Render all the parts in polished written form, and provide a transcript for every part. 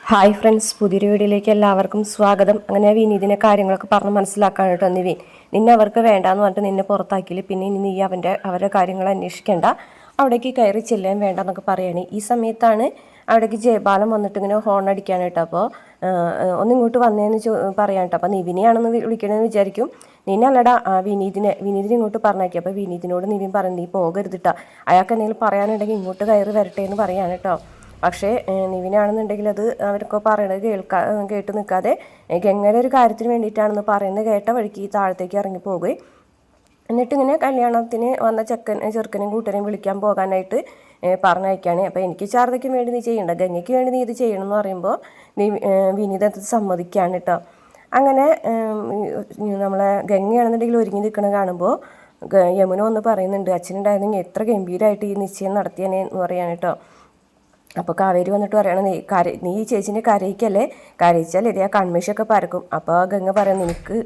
Hi friends, പുതിയൊരു വീഡിയോയിലേക്ക് എല്ലാവർക്കും സ്വാഗതം. അങ്ങനെ വിനീതിനെ കാര്യങ്ങളൊക്കെ പറഞ്ഞ് മനസ്സിലാക്കാൻ കേട്ടോ. നിന്നെ അവർക്ക് വേണ്ടാന്ന് പറഞ്ഞിട്ട് നിന്നെ പുറത്താക്കിയില്ല, പിന്നെ ഇനി നീ അവരുടെ കാര്യങ്ങൾ അന്വേഷിക്കേണ്ട, അവിടേക്ക് കയറി ചെല്ലാൻ വേണ്ടെന്നൊക്കെ പറയുകയാണ്. ഈ സമയത്താണ് അവിടേക്ക് ജയപാലം വന്നിട്ട് ഇങ്ങനെ ഹോൺ അടിക്കാൻ കേട്ടോ. അപ്പോൾ ഒന്നിങ്ങോട്ട് വന്നതെന്ന് പറയാൻ കേട്ടോ. അപ്പോൾ നിവിനെയാണെന്ന് വിളിക്കണമെന്ന് വിചാരിക്കും. നിന്നല്ലടാ വിനീതിനെ ഇങ്ങോട്ട് പറഞ്ഞേക്കി. അപ്പോൾ വിനീതിനോട് നിവിൻ പറഞ്ഞു, നീ പോകരുതിട്ടാ, അയാൾക്ക് എന്തെങ്കിലും പറയാനുണ്ടെങ്കിൽ ഇങ്ങോട്ട് കയറി വരട്ടെ എന്ന് പറയാൻ കേട്ടോ. പക്ഷേ നിവിനാണെന്നുണ്ടെങ്കിൽ അത് അവരൊക്കെ പറയണത് കേട്ട് നിൽക്കാതെ ഗംഗയുടെ ഒരു കാര്യത്തിന് വേണ്ടിയിട്ടാണെന്ന് പറയുന്നത് കേട്ട വഴിക്ക് ഈ താഴത്തേക്ക് ഇറങ്ങി പോകുകയും എന്നിട്ടിങ്ങനെ കല്യാണത്തിന് വന്ന ചെറുക്കനെയും കൂട്ടരെയും വിളിക്കാൻ പോകാനായിട്ട് പറഞ്ഞയക്കുകയാണ്. അപ്പോൾ എനിക്ക് ശാരദയ്ക്ക് വേണ്ടി നീ ചെയ്യണ്ട, ഗംഗയ്ക്ക് വേണ്ടി നീ ഇത് ചെയ്യണം എന്ന് പറയുമ്പോൾ വിനീത സമ്മതിക്കുകയാണ് കേട്ടോ. അങ്ങനെ നമ്മളെ ഗംഗയാണെന്നുണ്ടെങ്കിൽ ഒരുങ്ങി നിൽക്കണ കാണുമ്പോൾ യമുന ഒന്ന് പറയുന്നുണ്ട്, അച്ഛനുണ്ടായിരുന്നെങ്കിൽ എത്ര ഗംഭീരമായിട്ട് ഈ നിശ്ചയം നടത്തിയനെ എന്ന് പറയാൻ കേട്ടോ. അപ്പോൾ കാവേരി വന്നിട്ട് പറയണം, നീ ഈ ചേച്ചിനെ കരയിച്ചാൽ ഇതേ കൺമിഷൊക്കെ പരക്കും. അപ്പോൾ ഗംഗ പറയാം, നിനക്ക്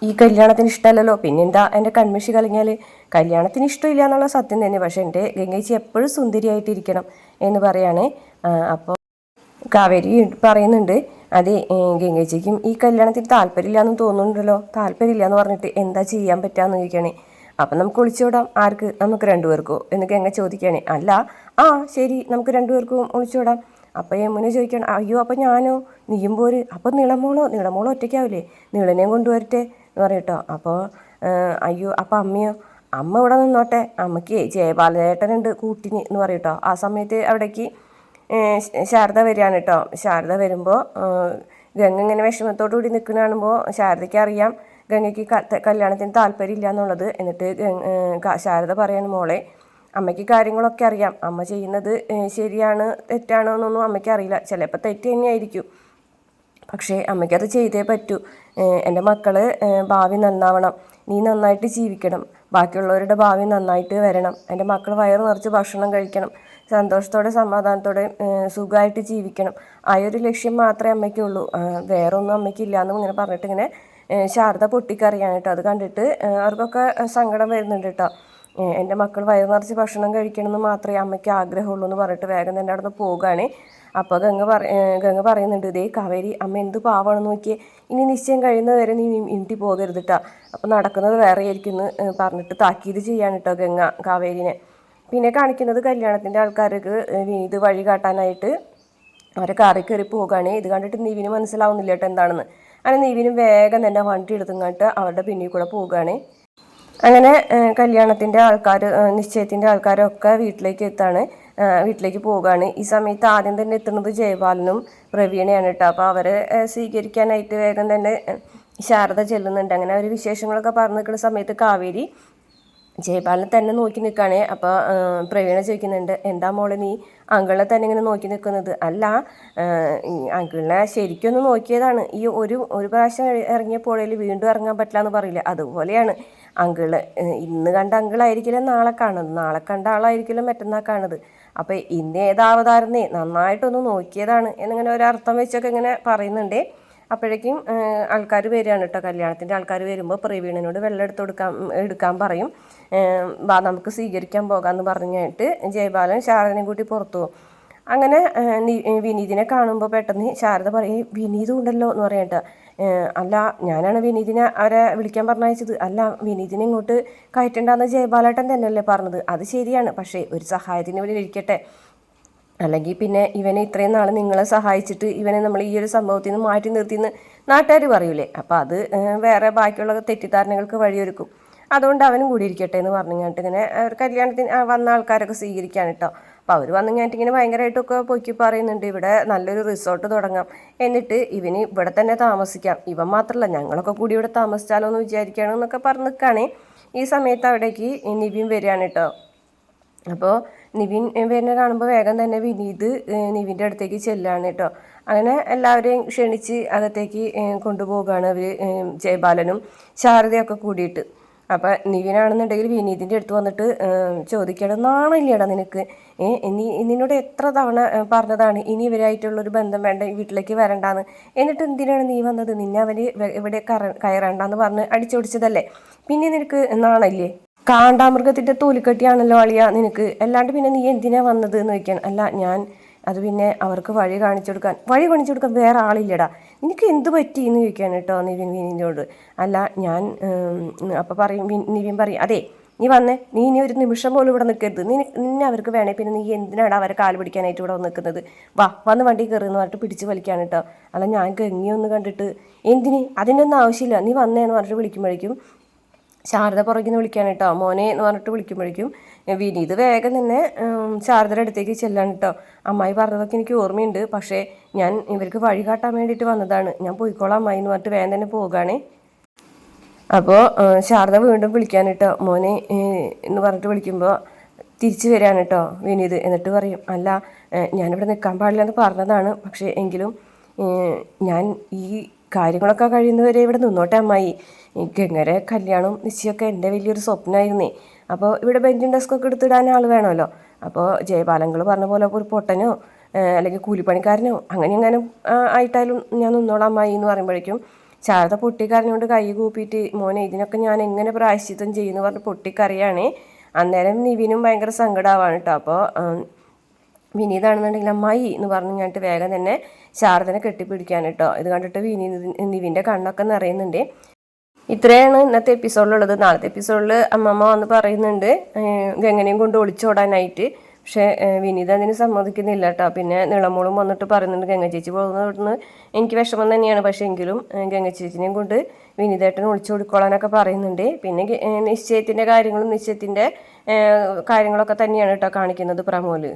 ഈ കല്യാണത്തിന് ഇഷ്ടമല്ലല്ലോ, പിന്നെന്താ എൻ്റെ കൺമിഷി കളഞ്ഞാൽ? കല്യാണത്തിന് ഇഷ്ടമില്ല എന്നുള്ള സത്യം തന്നെ, പക്ഷേ എൻ്റെ ഗംഗേച്ചി എപ്പോഴും സുന്ദരിയായിട്ടിരിക്കണം എന്ന് പറയാണ്. അപ്പോൾ കാവേരി പറയുന്നുണ്ട്, അതെ ഗംഗേച്ചിക്കും ഈ കല്യാണത്തിന് താല്പര്യമില്ല എന്ന് തോന്നുന്നുണ്ടല്ലോ, താല്പര്യമില്ല എന്ന് പറഞ്ഞിട്ട് എന്താ ചെയ്യാൻ പറ്റാന്ന് ചോദിക്കണേ. അപ്പം നമുക്ക് ഒളിച്ചോടാം, ആർക്ക്? നമുക്ക് രണ്ടുപേർക്കോ എന്ന് ഗംഗ ചോദിക്കുകയാണ്. അല്ല, ശരി, നമുക്ക് രണ്ടുപേർക്കും ഒളിച്ചോടാം. അപ്പം യമുന ചോദിക്കണം, അയ്യോ അപ്പം ഞാനോ? നീയും പോര്. അപ്പം നീളമോളോ ഒറ്റയ്ക്കാവില്ലേ, നീളനെയും കൊണ്ടുവരട്ടെ എന്ന് പറയട്ടോ. അപ്പോൾ അയ്യോ അപ്പം അമ്മയോ? അമ്മ ഇവിടെ നിന്നോട്ടെ, അമ്മയ്ക്ക് ജയപാലേട്ടനുണ്ട് കൂട്ടിന് എന്ന് പറയട്ടോ. ആ സമയത്ത് അവിടേക്ക് ശാരദ വരികയാണ് കേട്ടോ. ശാരദ വരുമ്പോൾ ഗംഗ ഇങ്ങനെ വിഷമത്തോടു കൂടി നിൽക്കുന്ന കാണുമ്പോൾ ശാരദയ്ക്ക് അറിയാം ഗംഗയ്ക്ക് കല്യാണത്തിന് താല്പര്യമില്ല എന്നുള്ളത്. എന്നിട്ട് ശാരദ പറയാണ്, മോളെ അമ്മയ്ക്ക് കാര്യങ്ങളൊക്കെ അറിയാം, അമ്മ ചെയ്യുന്നത് ശരിയാണ് തെറ്റാണോ എന്നൊന്നും അമ്മയ്ക്ക് അറിയില്ല, ചിലപ്പോൾ തെറ്റ് തന്നെയായിരിക്കും, പക്ഷേ അമ്മയ്ക്കത് ചെയ്തേ പറ്റൂ. എൻ്റെ മക്കൾ ഭാവി നന്നാവണം, നീ നന്നായിട്ട് ജീവിക്കണം, ബാക്കിയുള്ളവരുടെ ഭാവി നന്നായിട്ട് വരണം, എൻ്റെ മക്കൾ വയറ് നിറച്ച് ഭക്ഷണം കഴിക്കണം, സന്തോഷത്തോടെ സമാധാനത്തോടെ സുഖമായിട്ട് ജീവിക്കണം, ആ ഒരു ലക്ഷ്യം മാത്രമേ അമ്മയ്ക്കുള്ളൂ, വേറൊന്നും അമ്മയ്ക്കില്ല എന്ന് ഇങ്ങനെ പറഞ്ഞിട്ട് ഇങ്ങനെ ശാരദ പൊട്ടിക്കറിയാണ് കേട്ടോ. അത് കണ്ടിട്ട് അവർക്കൊക്കെ സങ്കടം വരുന്നുണ്ട് കേട്ടോ. എൻ്റെ മക്കൾ വയറ് നിറച്ച് ഭക്ഷണം കഴിക്കണമെന്ന് മാത്രമേ അമ്മയ്ക്ക് ആഗ്രഹമുള്ളൂ എന്ന് പറഞ്ഞിട്ട് വേഗം തന്നെ അവിടെ നിന്ന് പോവുകയാണ്. അപ്പോൾ ഗംഗ പറയുന്നുണ്ട്, ഇതേ കാവേരി അമ്മ എന്ത് പാവമാണെന്ന് നോക്കിയേ, ഇനി നിശ്ചയം കഴിയുന്നത് വരെ നീ ഇണ്ടി പോകരുത് കേട്ടോ, അപ്പോൾ നടക്കുന്നത് വേറെ ആയിരിക്കും എന്ന് പറഞ്ഞിട്ട് താക്കീത് ചെയ്യാൻ കേട്ടോ ഗംഗ കാവേരിനെ. പിന്നെ കാണിക്കുന്നത് കല്യാണത്തിൻ്റെ ആൾക്കാർക്ക് ഇത് വഴി കാട്ടാനായിട്ട് അവരെ കാറിൽ കയറി പോവുകയാണ്. ഇത് കണ്ടിട്ട് നിവിന് മനസ്സിലാവുന്നില്ല കേട്ടോ എന്താണെന്ന്. അങ്ങനെ നിവിനും വേഗം തന്നെ വണ്ടി എടുത്തുങ്ങാട്ട് അവരുടെ പിന്നിൽ കൂടെ പോവുകയാണ്. അങ്ങനെ കല്യാണത്തിൻ്റെ ആൾക്കാർ, നിശ്ചയത്തിൻ്റെ ആൾക്കാരൊക്കെ വീട്ടിലേക്ക് പോവുകയാണ്. ഈ സമയത്ത് ആദ്യം തന്നെ എത്തുന്നത് ജയപാലനും പ്രവീണയാണ് കേട്ടോ. അപ്പോൾ അവരെ സ്വീകരിക്കാനായിട്ട് വേഗം തന്നെ ശാരദ ചെല്ലുന്നുണ്ട്. അങ്ങനെ അവർ വിശേഷങ്ങളൊക്കെ പറഞ്ഞു നിൽക്കുന്ന സമയത്ത് കാവേരി ജയപാലനെ തന്നെ നോക്കി നിൽക്കുകയാണേ. അപ്പോൾ പ്രവീണ ചോദിക്കുന്നുണ്ട്, എന്താ മോളെ നീ അങ്കിളിനെ തന്നെ ഇങ്ങനെ നോക്കി നിൽക്കുന്നത്? അല്ല, അങ്കിളിനെ ശരിക്കൊന്ന് നോക്കിയതാണ്, ഈ ഒരു പ്രാവശ്യം ഇറങ്ങിയ പുഴയിൽ വീണ്ടും ഇറങ്ങാൻ പറ്റില്ല എന്ന് പറയില്ല, അതുപോലെയാണ് അങ്കിള്. ഇന്ന് കണ്ട അങ്കിളായിരിക്കില്ല നാളെ കാണുന്നത്, നാളെ കണ്ട ആളായിരിക്കില്ല മറ്റന്നാൾ കാണുന്നത്, അപ്പോൾ ഇന്ന് ഏതാവതായിരുന്നേ നന്നായിട്ടൊന്ന് നോക്കിയതാണ് എന്നിങ്ങനെ ഒരർത്ഥം വെച്ചൊക്കെ ഇങ്ങനെ പറയുന്നുണ്ട്. അപ്പോഴേക്കും ആൾക്കാർ വരികയാണ് കേട്ടോ. കല്യാണത്തിൻ്റെ ആൾക്കാർ വരുമ്പോൾ പ്രവീണനോട് വെള്ളം എടുക്കാൻ പറയും. നമുക്ക് സ്വീകരിക്കാൻ പോകാമെന്ന് പറഞ്ഞിട്ട് ജയപാലൻ ശാരദനെയും കൂട്ടി പുറത്തു പോകും. അങ്ങനെ വിനീതിനെ കാണുമ്പോൾ പെട്ടെന്ന് ശാരദ പറയും, വിനീതും ഉണ്ടല്ലോ എന്ന് പറയട്ടെ. അല്ല, ഞാനാണ് വിനീതിനെ അവരെ വിളിക്കാൻ പറഞ്ഞയച്ചത്, അല്ല വിനീതിനെ ഇങ്ങോട്ട് കയറ്റണ്ടെന്ന് ജയപാലേട്ടൻ തന്നെയല്ലേ പറഞ്ഞത്? അത് ശരിയാണ്, പക്ഷേ ഒരു സഹായത്തിന് ഇവിടെ ഇരിക്കട്ടെ, അല്ലെങ്കിൽ പിന്നെ ഇവനെ ഇത്രയും നാൾ നിങ്ങളെ സഹായിച്ചിട്ട് ഇവനെ നമ്മൾ ഈ ഒരു സംഭവത്തിൽ നിന്ന് മാറ്റി നിർത്തിയെന്ന് നാട്ടുകാർ പറയൂലേ, അപ്പോൾ അത് വേറെ ബാക്കിയുള്ള തെറ്റിദ്ധാരണകൾക്ക് വഴിയൊരുക്കും, അതുകൊണ്ട് അവനും കൂടി ഇരിക്കട്ടെ എന്ന് പറഞ്ഞിട്ട് ഇങ്ങനെ കല്യാണത്തിന് വന്ന ആൾക്കാരൊക്കെ സ്വീകരിക്കാൻ കേട്ടോ. അപ്പോൾ അവർ വന്നിട്ട് ഇങ്ങനെ ഭയങ്കരമായിട്ടൊക്കെ പൊക്കി പറയുന്നുണ്ട്, ഇവിടെ നല്ലൊരു റിസോർട്ട് തുടങ്ങാം, എന്നിട്ട് ഇവന് ഇവിടെ തന്നെ താമസിക്കാം, ഇവൻ മാത്രമല്ല ഞങ്ങളൊക്കെ കൂടി ഇവിടെ താമസിച്ചാലോ എന്ന് വിചാരിക്കുകയാണെന്നൊക്കെ പറഞ്ഞ് നിൽക്കുകയാണ്. ഈ സമയത്ത് അവിടേക്ക് നിവിൻ വരികയാണ് കേട്ടോ. അപ്പോൾ നിവിൻ വരുന്ന കാണുമ്പോൾ വേഗം തന്നെ വിനീത് നിവിൻ്റെ അടുത്തേക്ക് ചെല്ലുകയാണ് കേട്ടോ. അങ്ങനെ എല്ലാവരെയും ക്ഷണിച്ച് അകത്തേക്ക് കൊണ്ടുപോവുകയാണ് അവർ, ജയപാലനും ശാരദയൊക്കെ കൂടിയിട്ട്. അപ്പോൾ നിവിനാണെന്നുണ്ടെങ്കിൽ വിനീതിൻ്റെ അടുത്ത് വന്നിട്ട് ചോദിക്കണം, നാണമില്ലേടാ നിനക്ക്? നിന്നോട് എത്ര തവണ പറഞ്ഞതാണ് ഇനി ഇവരായിട്ടുള്ളൊരു ബന്ധം വേണ്ട, വീട്ടിലേക്ക് വരണ്ടാന്ന്, എന്നിട്ട് എന്തിനാണ് നീ വന്നത്? നിന്നെ അവർ ഇവിടെ കയറണ്ടെന്ന് പറഞ്ഞ് അടിച്ചോടിച്ചതല്ലേ, പിന്നെ നിനക്ക് നാണമില്ലേ? കാണ്ടാമൃഗത്തിൻ്റെ തൊലിക്കട്ടിയാണല്ലോ അളിയ നിനക്ക്, അല്ലാണ്ട് പിന്നെ നീ എന്തിനാ വന്നത് എന്ന് ചോദിക്കാൻ. അല്ല, ഞാൻ അത് പിന്നെ അവർക്ക് വഴി കാണിച്ചു കൊടുക്കാൻ വേറെ ആളില്ലടാ, നിനക്ക് എന്ത് പറ്റി എന്ന് ചോദിക്കാൻ കേട്ടോ നിവിനോട്. അല്ല ഞാൻ അപ്പോൾ പറയും നിവിൻ പറയും, അതെ നീ വന്നേ, നീ ഇനി ഒരു നിമിഷം പോലും ഇവിടെ നിൽക്കരുത്, നിന്നെ അവർക്ക് വേണേ പിന്നെ നീ എന്തിനാണ് അവരെ കാല് പിടിക്കാനായിട്ട് ഇവിടെ നിൽക്കുന്നത്, വന്ന് വണ്ടി കയറുമെന്ന് പറഞ്ഞിട്ട് പിടിച്ച് വലിക്കാൻ കേട്ടോ. അല്ല ഞാൻ ഗംഗയൊന്ന് കണ്ടിട്ട് എന്തിന്, അതിൻ്റെ ഒന്നും ആവശ്യമില്ല, നീ വന്നേന്ന് പറഞ്ഞിട്ട് വിളിക്കുമ്പോഴേക്കും ശാരദ പുറകിൽ നിന്ന് വിളിക്കാൻ കേട്ടോ, മോനെ എന്ന് പറഞ്ഞിട്ട് വിളിക്കുമ്പോഴേക്കും വിനീത് വേഗം തന്നെ ശാരദയുടെ അടുത്തേക്ക് ചെല്ലാൻ കേട്ടോ. അമ്മായി പറഞ്ഞതൊക്കെ എനിക്ക് ഓർമ്മയുണ്ട്, പക്ഷേ ഞാൻ ഇവർക്ക് വഴി കാട്ടാൻ വേണ്ടിയിട്ട് വന്നതാണ്, ഞാൻ പോയിക്കോളാം അമ്മായി എന്ന് പറഞ്ഞിട്ട് വേഗം തന്നെ പോവുകയാണേ. അപ്പോൾ ശാരദ വീണ്ടും വിളിക്കാൻ കേട്ടോ, മോനെ എന്ന് പറഞ്ഞിട്ട് വിളിക്കുമ്പോൾ തിരിച്ചു വരികയാണ് കേട്ടോ വിനീത്. എന്നിട്ട് പറയും, അല്ല ഞാനിവിടെ നിൽക്കാൻ പാടില്ല എന്ന് പറഞ്ഞതാണ്, പക്ഷേ എങ്കിലും ഞാൻ ഈ കാര്യങ്ങളൊക്കെ കഴിയുന്നവരെ ഇവിടെ നിന്നോട്ടെ അമ്മായി, ഗംഗരെ കല്യാണം നിശ്ചയമൊക്കെ എൻ്റെ വലിയൊരു സ്വപ്നമായിരുന്നേ. അപ്പോൾ ഇവിടെ ബെഞ്ചും ഡെസ്കൊക്കെ എടുത്തിടാൻ ആൾ വേണമല്ലോ. അപ്പോൾ ജയപാലങ്ങൾ പറഞ്ഞ പോലെ ഒരു പൊട്ടനോ അല്ലെങ്കിൽ കൂലിപ്പണിക്കാരനോ അങ്ങനെ ആയിട്ടായാലും ഞാൻ നിന്നോളാം അമ്മായി എന്ന് പറയുമ്പോഴേക്കും ശാരദ പൊട്ടിക്കരഞ്ഞുകൊണ്ട് കൈ കൂപ്പിയിട്ട്, മോനെ ഇതിനൊക്കെ ഞാൻ എങ്ങനെ പ്രായശ്ചിത്തം ചെയ്യുമെന്ന് പറഞ്ഞ് പൊട്ടിക്കറിയാണേ. അന്നേരം നിവിനും ഭയങ്കര സങ്കടമാവാണ് കേട്ടോ. അപ്പോൾ വിനീതാണെന്നുണ്ടെങ്കിൽ അമ്മായി എന്ന് പറഞ്ഞു കഴിഞ്ഞിട്ട് വേഗം തന്നെ ശാരദനെ കെട്ടിപ്പിടിക്കാൻ കേട്ടോ. ഇത് കണ്ടിട്ട് നിവിൻ്റെ കണ്ണൊക്കെ നിറയുന്നുണ്ട്. ഇത്രയാണ് ഇന്നത്തെ എപ്പിസോഡിലുള്ളത്. നാളത്തെ എപ്പിസോഡിൽ അമ്മമ്മ വന്ന് പറയുന്നുണ്ട് ഗംഗനെയും കൊണ്ട് ഒളിച്ചോടാനായിട്ട്. പക്ഷേ വിനീത അതിന് സമ്മതിക്കുന്നില്ല കേട്ടോ. പിന്നെ നിളമോളും വന്നിട്ട് പറയുന്നുണ്ട് ഗംഗ ചേച്ചി പോകുന്നവിടുന്ന് എനിക്ക് വിഷമം തന്നെയാണ്, പക്ഷേ എങ്കിലും ഗംഗ ചേച്ചിനെയും കൊണ്ട് വിനീതേട്ടന് ഒളിച്ചോടിക്കോളാനൊക്കെ പറയുന്നുണ്ട്. പിന്നെ നിശ്ചയത്തിൻ്റെ കാര്യങ്ങളും നിശ്ചയത്തിൻ്റെ കാര്യങ്ങളൊക്കെ തന്നെയാണ് കേട്ടോ കാണിക്കുന്നത് പ്രമോല്.